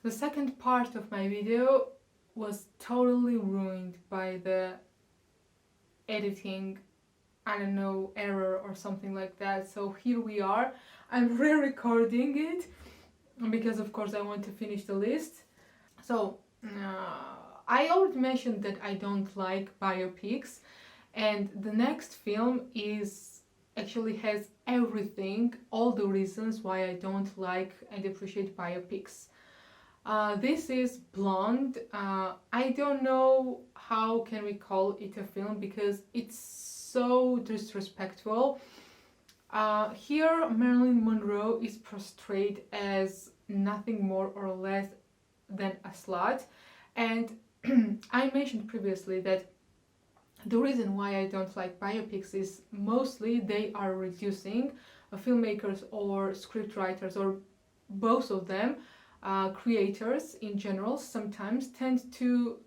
The second part of my video was totally ruined by the editing, I don't know, error or something like that. So here we are. I'm re-recording it because of course I want to finish the list. So I already mentioned that I don't like biopics, and the next film is actually has everything, all the reasons why I don't like and appreciate biopics. This is Blonde. I don't know how can we call it a film because it's so disrespectful. Here, Marilyn Monroe is portrayed as nothing more or less than a slut, and I mentioned previously that the reason why I don't like biopics is mostly they are reducing filmmakers or scriptwriters or both of them, creators in general, sometimes tend to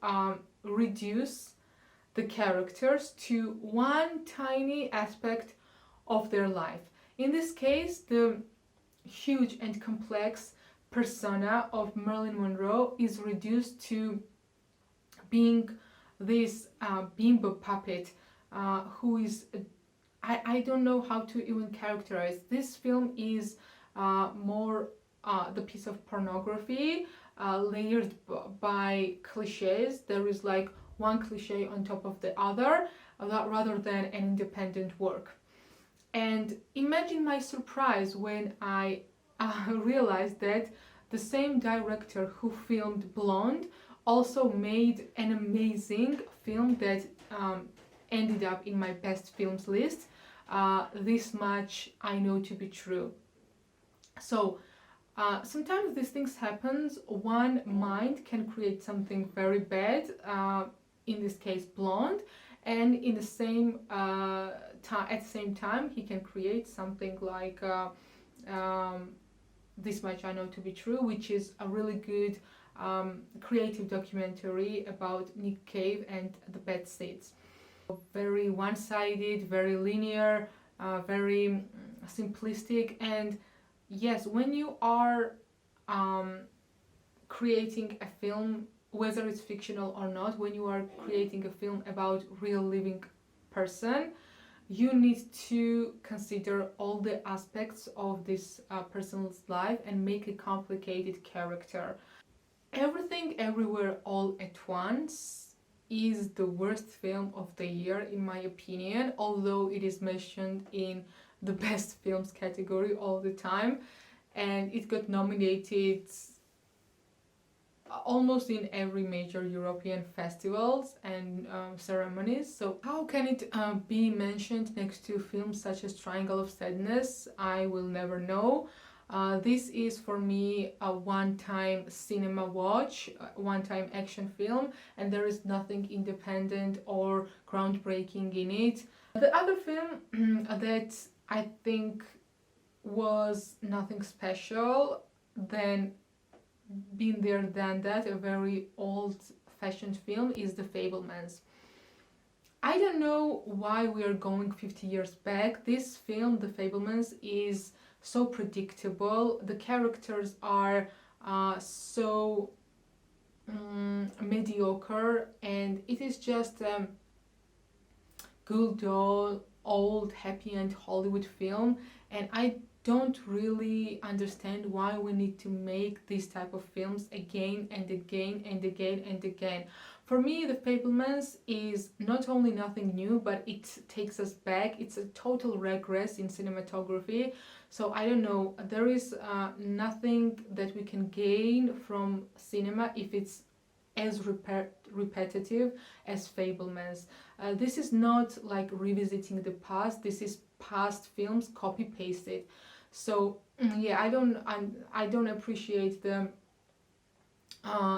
reduce the characters to one tiny aspect of their life. In this case, the huge and complex persona of Marilyn Monroe is reduced to being this bimbo puppet who is I don't know how to even characterize. This film is more the piece of pornography layered by cliches. There is like one cliche on top of the other rather than an independent work. And imagine my surprise when I realized that the same director who filmed Blonde also made an amazing film that ended up in my best films list. This much I know to be true. So sometimes these things happen. One mind can create something very bad, in this case Blonde, and in the same at the same time he can create something like This Much I Know to Be True, which is a really good creative documentary about Nick Cave and the Bad Seeds. Very one-sided, very linear, very simplistic, and yes, when you are creating a film, whether it's fictional or not, when you are creating a film about real living person, you need to consider all the aspects of this person's life and make a complicated character. Everything Everywhere All at Once is the worst film of the year in my opinion, although it is mentioned in the best films category all the time, and it got nominated almost in every major European festivals and ceremonies. So how can it be mentioned next to films such as Triangle of Sadness? I will never know. This is for me a one-time cinema watch, one-time action film, and there is nothing independent or groundbreaking in it. The other film that I think was nothing special, then been there, done that, a very old-fashioned film, is The Fabelmans. I don't know why we are going 50 years back. This film, The Fabelmans, is so predictable. The characters are so mediocre, and it is just a good old happy end Hollywood film, and I don't really understand why we need to make these type of films again and again and again and again. For me, The Fabelmans is not only nothing new, but it takes us back. It's a total regress in cinematography. So I don't know, there is nothing that we can gain from cinema if it's as repetitive as Fabelmans. This is not like revisiting the past. This is past films copy pasted. So yeah, I don't appreciate the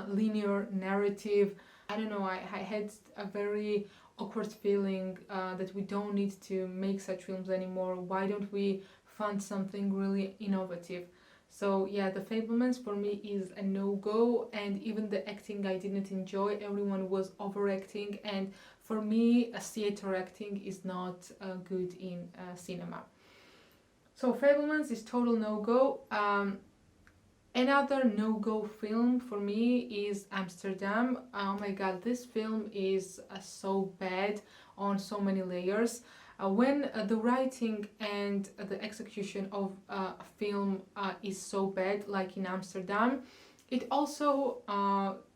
linear narrative. I don't know, I had a very awkward feeling that we don't need to make such films anymore. Why don't we fund something really innovative? So yeah, The Fabelmans for me is a no-go, and even the acting I didn't enjoy. Everyone was overacting, and for me, theater acting is not good in cinema. So Fabelmans is total no-go. Another no-go film for me is Amsterdam. Oh my god, this film is so bad on so many layers. When the writing and the execution of a film is so bad, like in Amsterdam, it also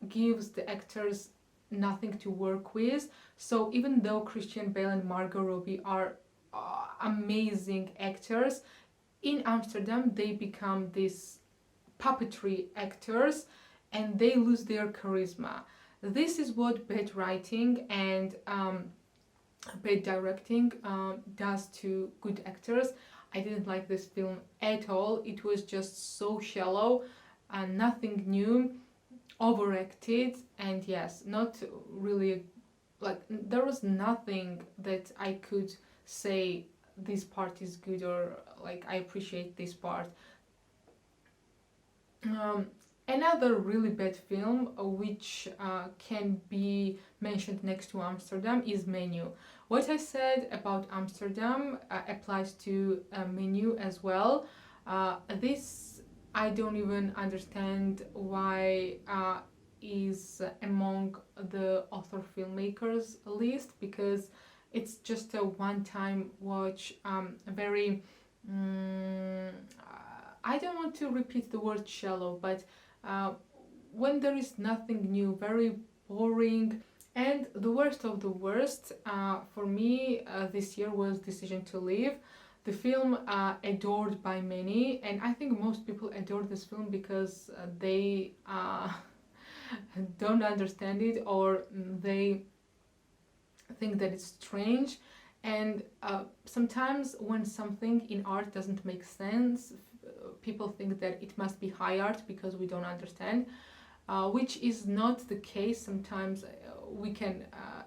gives the actors nothing to work with. So even though Christian Bale and Margot Robbie are amazing actors, in Amsterdam they become these puppetry actors and they lose their charisma. This is what bad writing and bad directing does to good actors. I didn't like this film at all. It was just so shallow, nothing new, overacted, and yes, not really, like, there was nothing that I could say this part is good or like I appreciate this part. Um, Another really bad film which can be mentioned next to Amsterdam is Menu. What I said about Amsterdam applies to Menu as well. This I don't even understand why is among the author filmmakers list, because it's just a one-time watch, very I don't want to repeat the word shallow, but uh, when there is nothing new, very boring. And the worst of the worst for me this year was Decision to Leave. The film adored by many, and I think most people adore this film because they don't understand it, or they think that it's strange. And sometimes when something in art doesn't make sense, people think that it must be high art because we don't understand, which is not the case. Sometimes we can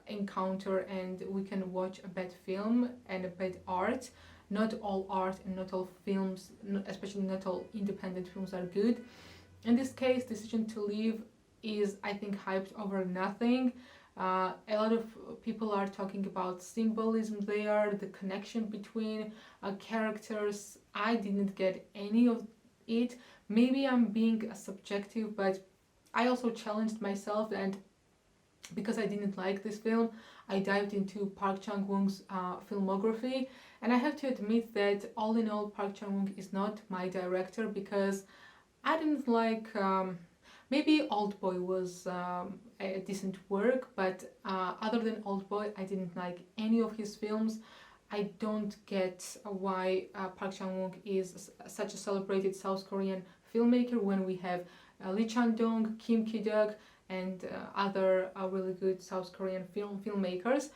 encounter and we can watch a bad film and a bad art. Not all art and not all films, especially not all independent films, are good. In this case, Decision to Leave is, I think, hyped over nothing. A lot of people are talking about symbolism there, the connection between characters. I didn't get any of it. Maybe I'm being subjective, but I also challenged myself, and because I didn't like this film, I dived into Park Chan-wook's filmography, and I have to admit that all in all, Park Chan-wook is not my director because I didn't like. Maybe Oldboy was a decent work, but other than Oldboy, I didn't like any of his films. I don't get why Park Chan-wook is such a celebrated South Korean filmmaker when we have Lee Chan-dong, Kim Ki-duk, and other really good South Korean filmmakers.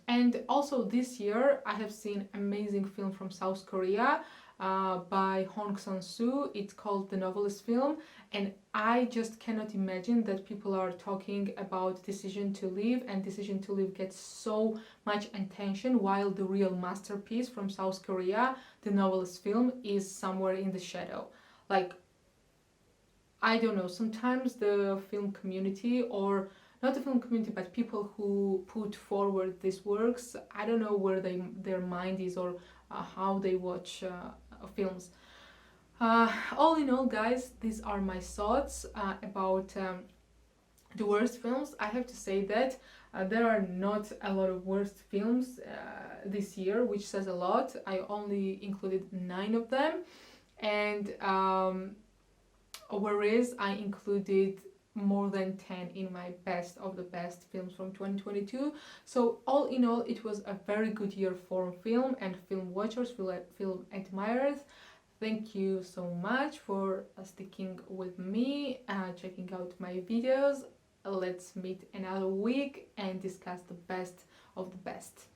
And also this year I have seen amazing film from South Korea by Hong Sang-soo. It's called The Novelist Film, and I just cannot imagine that people are talking about Decision to Leave, and Decision to Leave gets so much attention while the real masterpiece from South Korea, The Novelist Film, is somewhere in the shadow. Like, I don't know, sometimes the film community, or not the film community, but people who put forward these works, I don't know where their mind is, or how they watch films. All in all, guys, these are my thoughts about the worst films. I have to say that there are not a lot of worst films this year, which says a lot. I only included 9 of them, and whereas I included more than 10 in my best of the best films from 2022. So all in all, it was a very good year for film and film watchers, film admirers. Thank you so much for sticking with me, checking out my videos. Let's meet another week and discuss the best of the best.